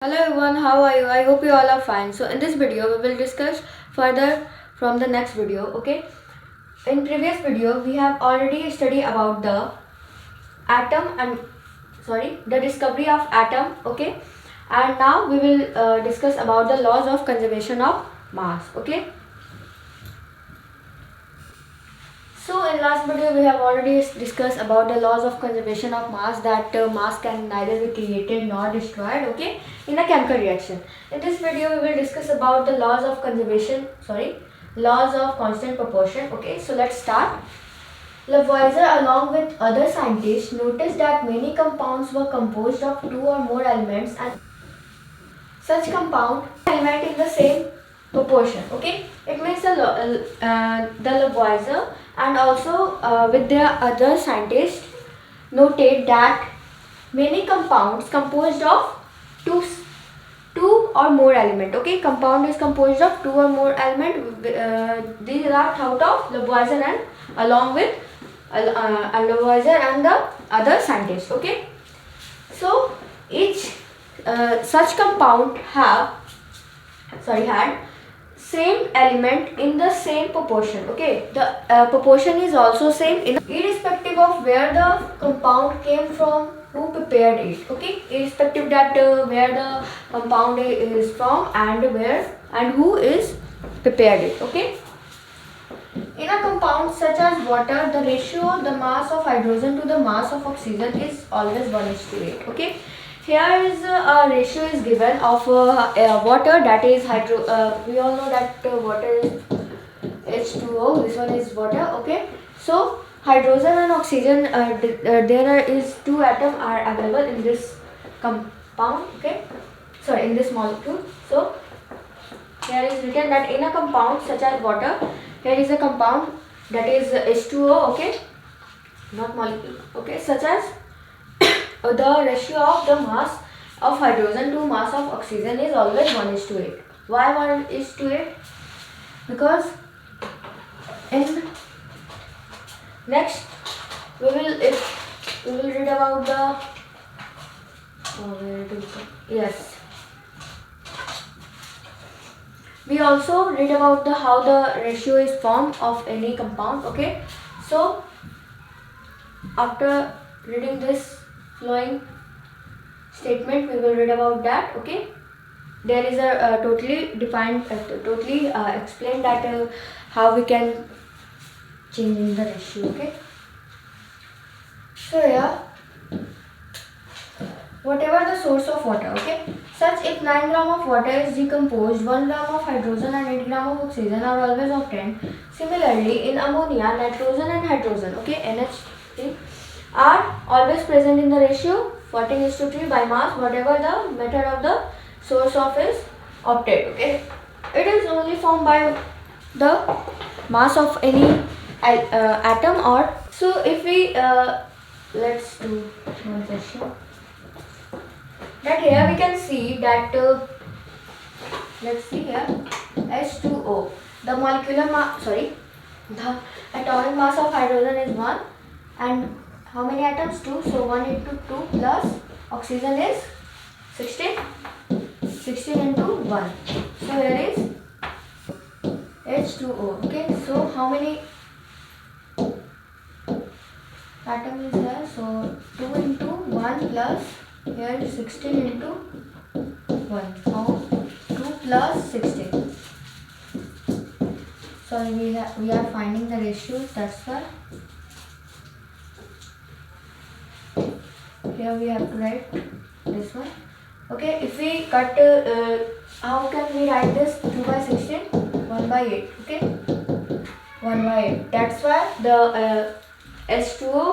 Hello everyone, how are you? I hope you all are fine. So in this video we will discuss further from the next video. Okay, in previous video we have already studied about the the discovery of atom. Okay, and now we will discuss about the laws of conservation of mass. Okay, so in last video we have already discussed about the laws of conservation of mass, that mass can neither be created nor destroyed, okay, in a chemical reaction. In this video we will discuss about the laws of constant proportion. Okay, so let's start. Lavoisier along with other scientists noticed that many compounds were composed of two or more elements, and such compound element in the same proportion. Okay, it means the Lavoisier and also with their other scientists noted that many compounds composed of two or more element. Okay, compound is composed of two or more element. These are thought of Lavoisier and along with Lavoisier and the other scientists. Okay, so each such compound had same element in the same proportion. Okay, the proportion is also same in irrespective of where the compound came from, who prepared it. Okay, irrespective that where the compound is from and who is prepared it. Okay, in a compound such as water, the ratio the mass of hydrogen to the mass of oxygen is always 1:8. Okay, here is a ratio is given of water, that is hydro. We all know that water is H2O. This one is water. Okay, so hydrogen and oxygen. There is two atoms are available in this compound. Okay, sorry, in this molecule. So here is written that in a compound such as water, here is a compound that is H2O. Okay, not molecule. Okay, such as the ratio of the mass of hydrogen to mass of oxygen is always 1:8. Why 1:8? Because in next we will read about the we also read about the how the ratio is formed of any compound. Okay, so after reading this flowing statement, we will read about that. Okay, there is a totally defined, totally explained that how we can change in the ratio. Okay, so yeah, whatever the source of water. Okay, such if 9 gram of water is decomposed, 1 gram of hydrogen and 8 gram of oxygen are always obtained. Similarly, in ammonia, nitrogen and hydrogen, okay, NH3, are always present in the ratio 14:3 by mass, whatever the method of the source of is obtained. Okay, it is only formed by the mass of any atom. Or so if we let's do one session, that here we can see that let's see here, H2O, the the atomic mass of hydrogen is 1, and how many atoms? 2. So 1 into 2 plus oxygen is 16. 16 into 1. So here is H2O. Okay, so how many atom is there? So 2 into 1 plus here is 16 into 1. How? 2 plus 16. Sorry, we are finding the ratios. That's why. Here we have to write this one. Okay, if we cut, how can we write this? 2 by 16? 1 by 8. Okay, 1 by 8. That's why the H2O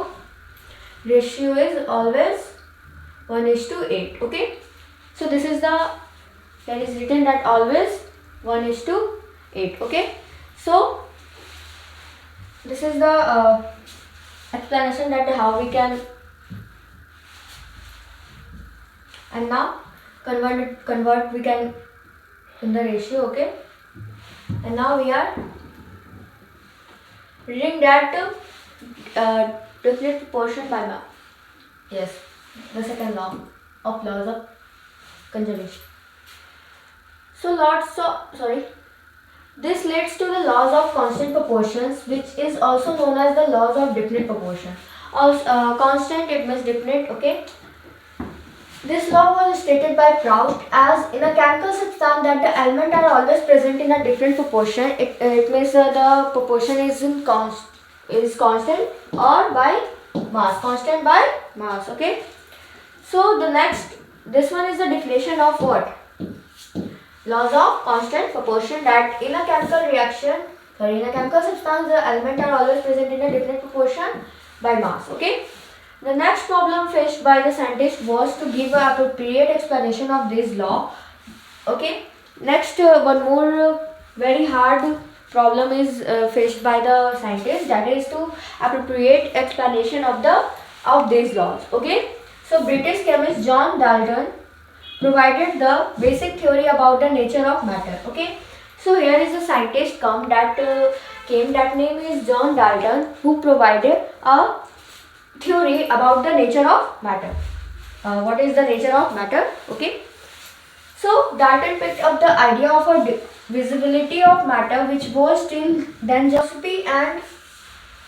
ratio is always 1:8. Okay, so this is that is written that always 1:8. Okay, so this is the explanation that how we can. And now convert we can in the ratio. Okay, and now we are reading that definite proportion by mass. Yes, the second law of laws of conservation. So this leads to the laws of constant proportions, which is also known as the laws of definite proportion. Also, constant, it means definite. Okay. This law was stated by Proust as in a chemical substance that the elements are always present in a different proportion. It means the proportion is constant or by mass. Constant by mass. Okay. So this one is the definition of what? Laws of constant proportion, that in a chemical substance, the elements are always present in a different proportion by mass. Okay. The next problem faced by the scientist was to give an appropriate explanation of this law. Okay. Next, one more very hard problem is faced by the scientist, that is to appropriate explanation of these laws. Okay. So British chemist John Dalton provided the basic theory about the nature of matter. Okay. So here is a scientist that name is John Dalton, who provided a theory about the nature of matter. What is the nature of matter? Okay. So Dalton picked up the idea of a visibility of matter, which was till then just and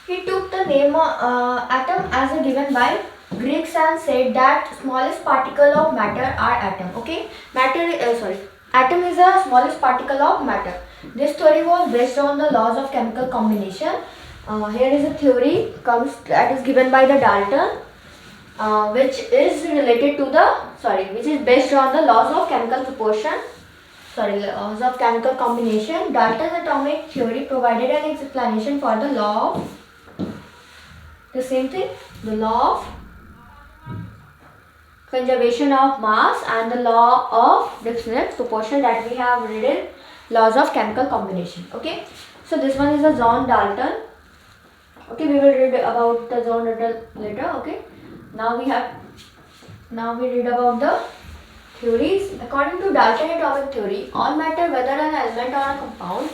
he took the name atom as a given by Greeks and said that smallest particle of matter are atom. Okay. Atom is the smallest particle of matter. This theory was based on the laws of chemical combination. Here is a theory that is given by the Dalton, which is based on the laws of chemical laws of chemical combination. Dalton's atomic theory provided an explanation for the law of the law of conservation of mass and the law of definite proportion that we have read in laws of chemical combination. Okay. So this one is the John Dalton. Okay, we will read about the John Dalton later. Okay. Now we read about the theories. According to Dalton atomic theory, all matter, whether an element or a compound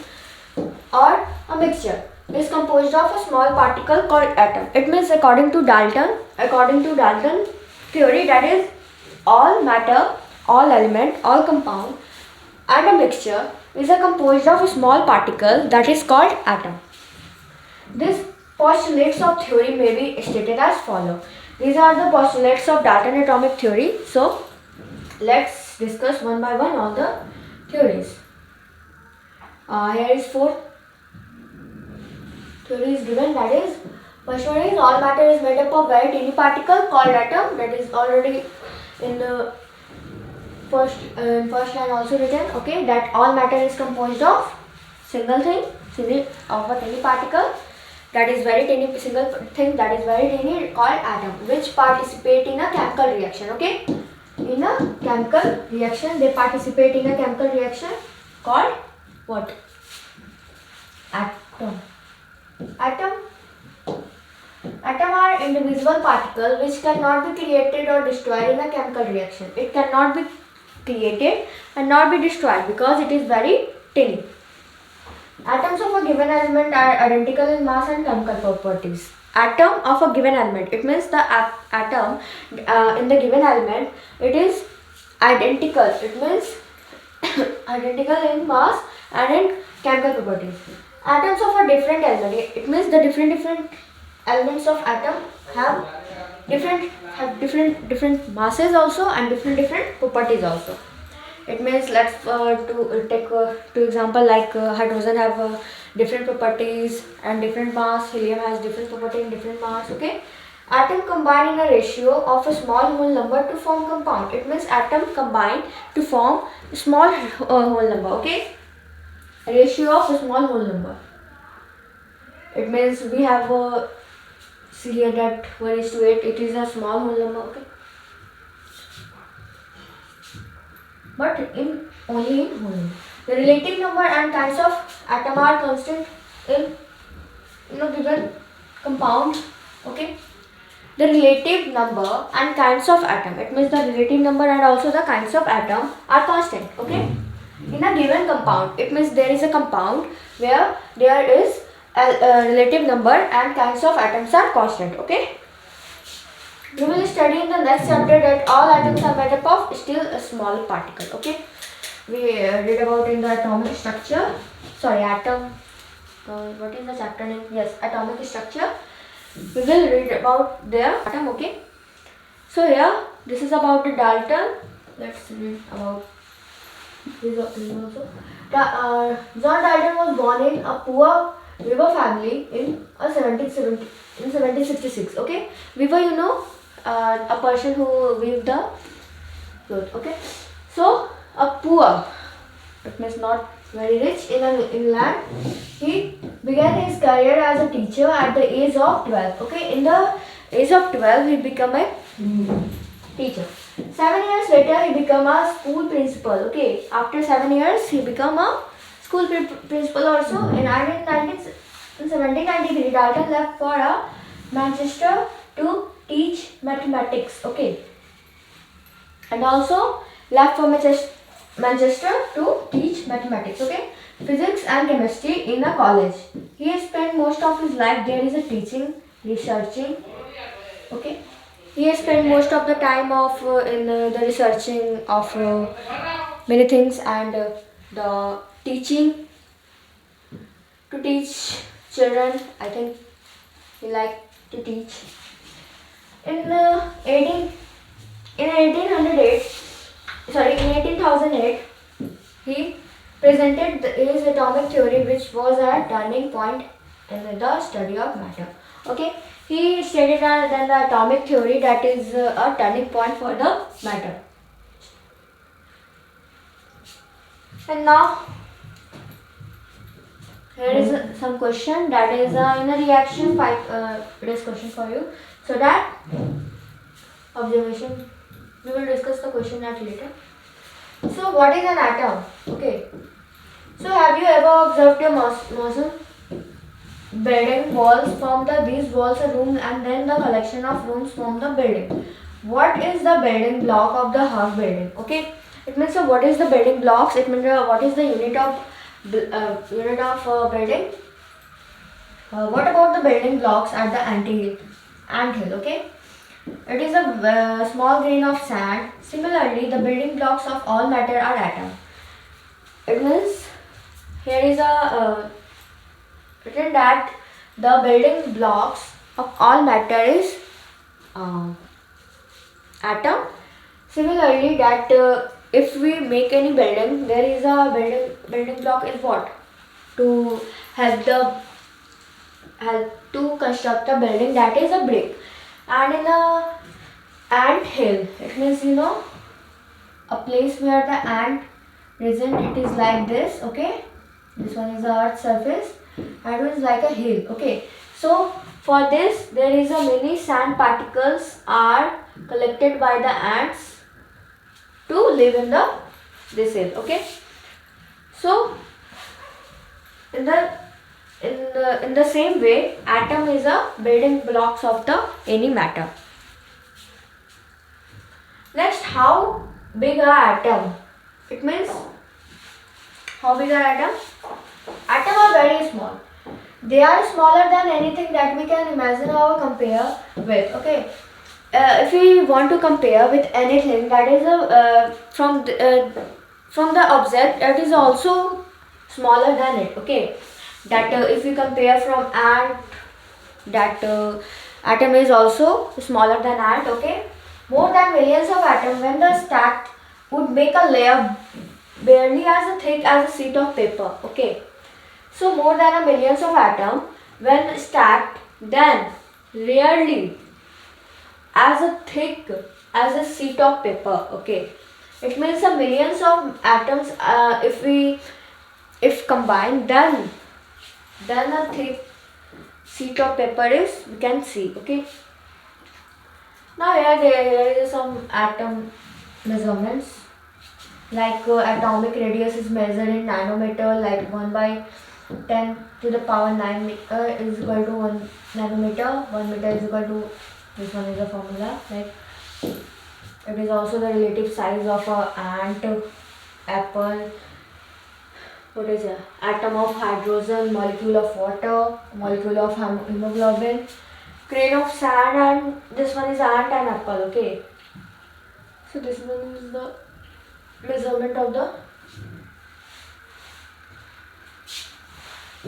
or a mixture, is composed of a small particle called atom. It means according to Dalton theory, that is all matter, all element, all compound and a mixture is composed of a small particle that is called atom. This postulates of theory may be stated as follow. These are the postulates of Dalton atomic theory. So let's discuss one by one all the theories. Here is 4 theories given, that is first one is all matter is made up of very tiny particle called atom. That is already in the first line also written. Okay, that all matter is composed of of a tiny particle that is very tiny, single thing that is very tiny called atom, which participate in a chemical reaction. Okay, in a chemical reaction they participate in a chemical reaction called what? Atom are indivisible particles which cannot be created or destroyed in a chemical reaction. It cannot be created and not be destroyed because it is very tiny. Atoms of a given element are identical in mass and chemical properties. Atom of a given element, it means the atom in the given element, it is identical. It means identical in mass and in chemical properties. Atoms of a different element, it means the different elements of atom have different masses also and different properties also. It means let's take two example, like hydrogen have different properties and different mass. Helium has different property and different mass. Okay. Atom combine in a ratio of a small whole number to form compound. It means atom combine to form small whole number. Okay. Ratio of a small whole number. It means we have see here that 1:8. It is a small whole number. Okay. But only in whole number. The relative number and kinds of atom are constant in given compound. Okay. The relative number and kinds of atom. It means the relative number and also the kinds of atom are constant. Okay. In a given compound, it means there is a compound where there is a relative number and kinds of atoms are constant. Okay. We will study in the next chapter that all atoms are made up of still a small particle. Okay, we read about in the atomic structure. Sorry, atom. What is the chapter name? Yes, atomic structure. We will read about their atom. Okay. So here, this is about the Dalton. Let's read about this also. John Dalton was born in a poor weaver family in 1766. Okay, weaver, you know, a person who weave the cloth. Okay, so a poor, it means not very rich in an inland. He began his career as a teacher at the age of 12. Okay, in the age of 12, he became a teacher. 7 years later, he became a school principal. Okay, after 7 years, he became a school principal also. In 1793, Dalton left for Manchester to teach mathematics. Okay, and also left for Manchester to teach mathematics. Okay, physics and chemistry in a college. He has spent most of his life there is a teaching, researching. Okay, he has spent most of the time of in the researching of many things and the teaching to teach children. I think he like to teach. In 1808, he presented his atomic theory, which was a turning point in the study of matter. Okay, he stated that the atomic theory that is a turning point for the matter. And now here is some question that is in a reaction 5 it is question for you. So that observation, we will discuss the question at later. So what is an atom? Okay. So have you ever observed a mason building walls from these walls a room and then the collection of rooms from the building? What is the building block of the half building? Okay. It means what is the building blocks? It means what is the unit of building? What about the building blocks at the anthill? Okay. It is a small grain of sand. Similarly, the building blocks of all matter are atoms. It means here is a written that the building blocks of all matter is atom. Similarly, that if we make any building, there is a building block is what? To help to construct a building, that is a brick. And in a ant hill, it means a place where the ant resident, it is like this. Okay, this one is the earth surface and it is like a hill. Okay, so for this there is a many sand particles are collected by the ants to live in this hill. Okay, so in the same way, atom is a building blocks of the any matter. Next, how big are atom? It means how big are atom? Atom are very small. They are smaller than anything that we can imagine or compare with. Okay, if we want to compare with anything that is from the object that is also smaller than it. Okay, that if we compare from ant, that atom is also smaller than ant. Okay, more than millions of atoms when the stacked would make a layer barely as thick as a sheet of paper. Okay, so more than a millions of atoms when stacked, then rarely as thick as a sheet of paper. Okay, it means a millions of atoms if combined, then a thick sheet of paper is we can see. Okay, now here is some atom measurements. Like atomic radius is measured in nanometer, like 1/10 to the power 9 is equal to 1 nanometer. 1 meter is equal to, this one is the formula. Like it is also the relative size of a ant, apple. What is it? Atom of hydrogen, molecule of water, molecule of hemoglobin, grain of sand, and this one is ant and apple. Okay, so this one is the measurement of the.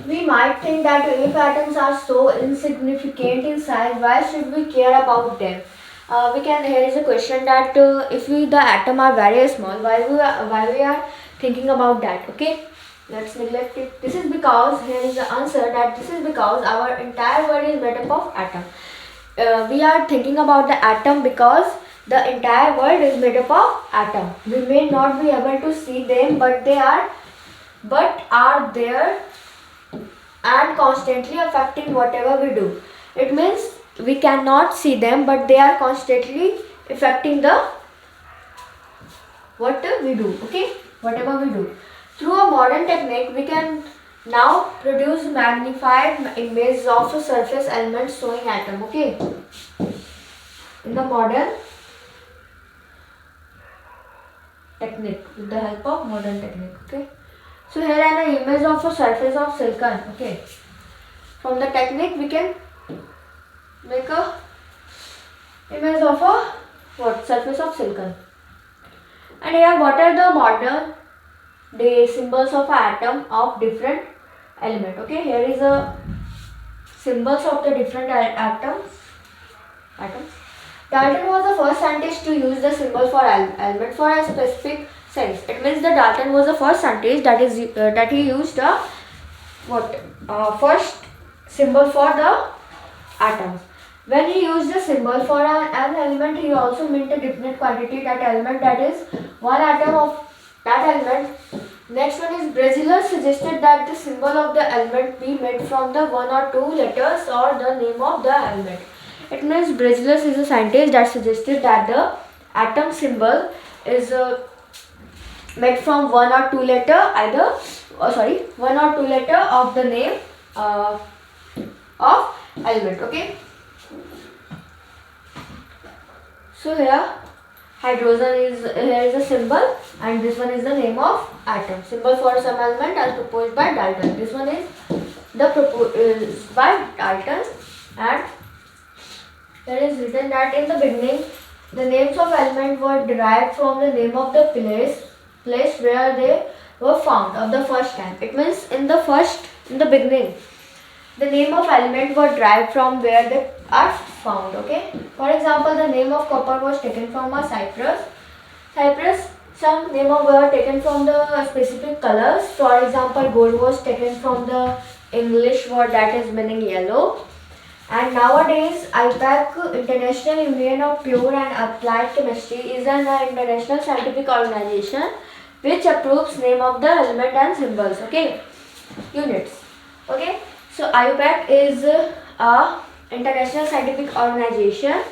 We might think that if atoms are so insignificant in size, why should we care about them? Here is a question that if the atom are very small, why we are thinking about that? Okay, let's neglect it. This is because here is the answer that this is because our entire world is made up of atom. We are thinking about the atom because the entire world is made up of atom. We may not be able to see them, but are there and constantly affecting whatever we do. It means we cannot see them, but they are constantly affecting the what we do. Okay, whatever we do. Through a modern technique, we can now produce magnified images of a surface element showing atom. Okay, in the modern technique, with the help of modern technique. Okay. So here I have an image of a surface of silicon. Okay. From the technique we can make a image of a surface of silicon. And here what are the modern day symbols of atom of different element. Okay. Here is a symbols of the different atoms. Dalton was the first scientist to use the symbol for element for a specific sense. It means that Dalton was the first scientist that he used the first symbol for the atoms. When he used the symbol for an element, he also meant a definite quantity that element, that is one atom of that element. Next one is Braziller suggested that the symbol of the element be made from the one or two letters or the name of the element. It means Braziller is a scientist that suggested that the atom symbol is made from one or two letter of the name of element. Okay. So here is a symbol, and this one is the name of atom. Symbol for some element as proposed by Dalton. This one is proposed by Dalton, and there is written that in the beginning the names of elements were derived from the name of the place where they were found of the first time. It means in the beginning the name of element were derived from where they are found. Okay. For example, the name of copper was taken from a cypress. Some name of were taken from the specific colors. For example, gold was taken from the English word that is meaning yellow. And nowadays, IPAC, International Union of Pure and Applied Chemistry, is an international scientific organization which approves name of the element and symbols. Okay, units. Okay. So IUPAC is a international scientific organization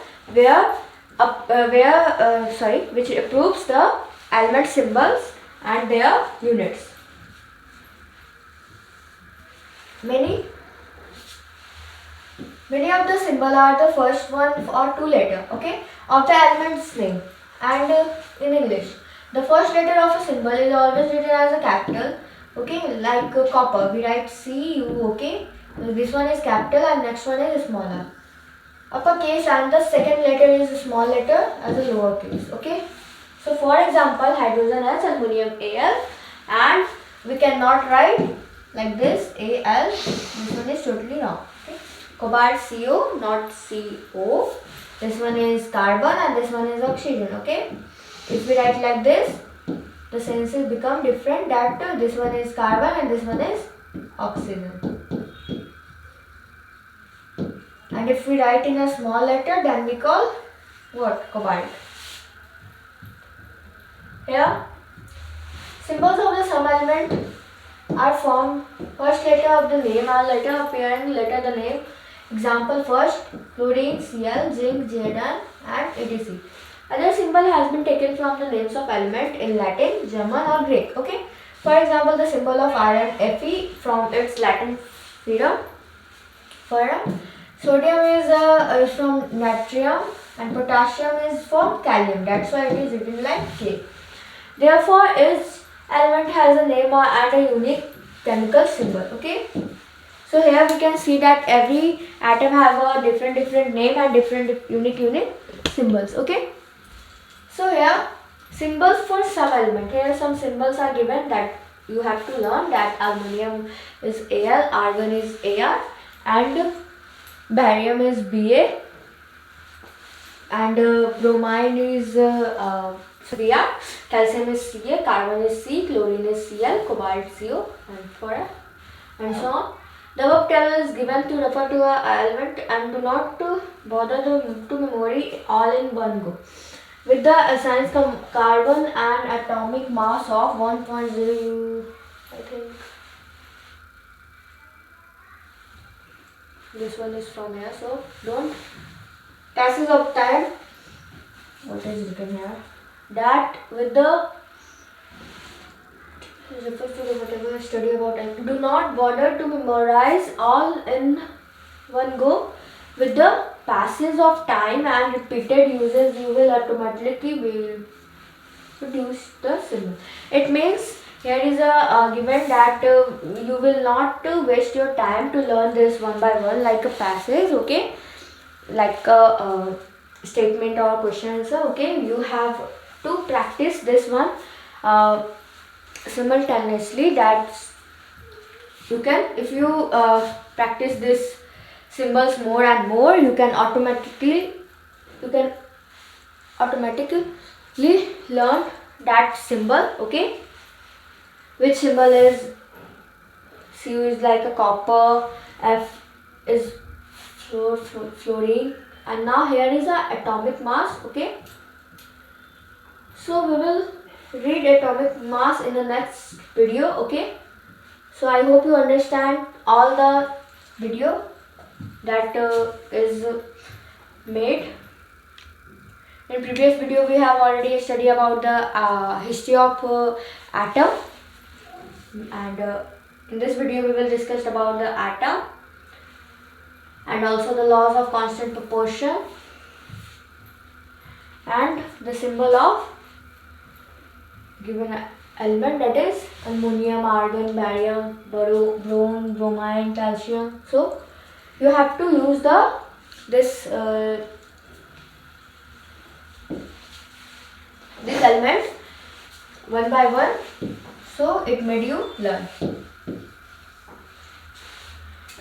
which approves the element symbols and their units. Many of the symbols are the first one or two letter, okay, of the element's name. And in English, the first letter of a symbol is always written as a capital. Okay, like copper, we write CU. Okay, this one is capital and next one is smaller, uppercase, and the second letter is a small letter as a lowercase. Okay, so for example, hydrogen has aluminum Al, and we cannot write like this Al. This one is totally wrong. Okay, cobalt CO, not CO. This one is carbon and this one is oxygen. Okay, if we write like this, the senses become different, that this one is carbon and this one is oxygen. And if we write in a small letter, then we call what? Cobalt. Here, symbols of the some element are formed first letter of the name or letter appearing letter the name. Example first, fluorine, Cl, zinc, Zn, and etc. Other symbol has been taken from the names of element in Latin, German or Greek. Okay. For example, the symbol of iron Fe from its Latin ferrum. Sodium is from natrium and potassium is from kalium. That's why it is written like K. Therefore, each element has a name and a unique chemical symbol. Okay. So here we can see that every atom have a different name and different unique symbols. Okay. So here symbols for some element. Here some symbols are given that you have to learn, that aluminum is Al, argon is Ar, and barium is Ba, and bromine is Br, calcium is Ca, carbon is C, chlorine is Cl, cobalt CO, and so on. The above table is given to refer to an element and do not bother to memory all in one go. With the assigned carbon and atomic mass of 1.0, I think this one is from here, so don't passes of time. What is written here? That with the refers to the whatever study about it. Do not bother to memorize all in one go. With the passage of time and repeated uses, you will automatically produce the symbol. It means here is a given that you will not waste your time to learn this one by one like a passage, okay, like a statement or question answer. Okay, you have to practice this one simultaneously. That you can, if you practice this symbols more and more, you can automatically learn that symbol. Okay, which symbol is Cu is like a copper, F is fluorine, and now here is a atomic mass. Okay, so we will read atomic mass in the next video. Okay, so I hope you understand all the video that is made. In previous video we have already studied about the history of atom, and in this video we will discuss about the atom and also the laws of constant proportion and the symbol of given element, that is ammonium, argon, barium, boron, bromine, calcium. So you have to use this element one by one, so it made you learn.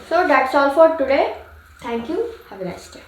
So that's all for today. Thank you. Have a nice day.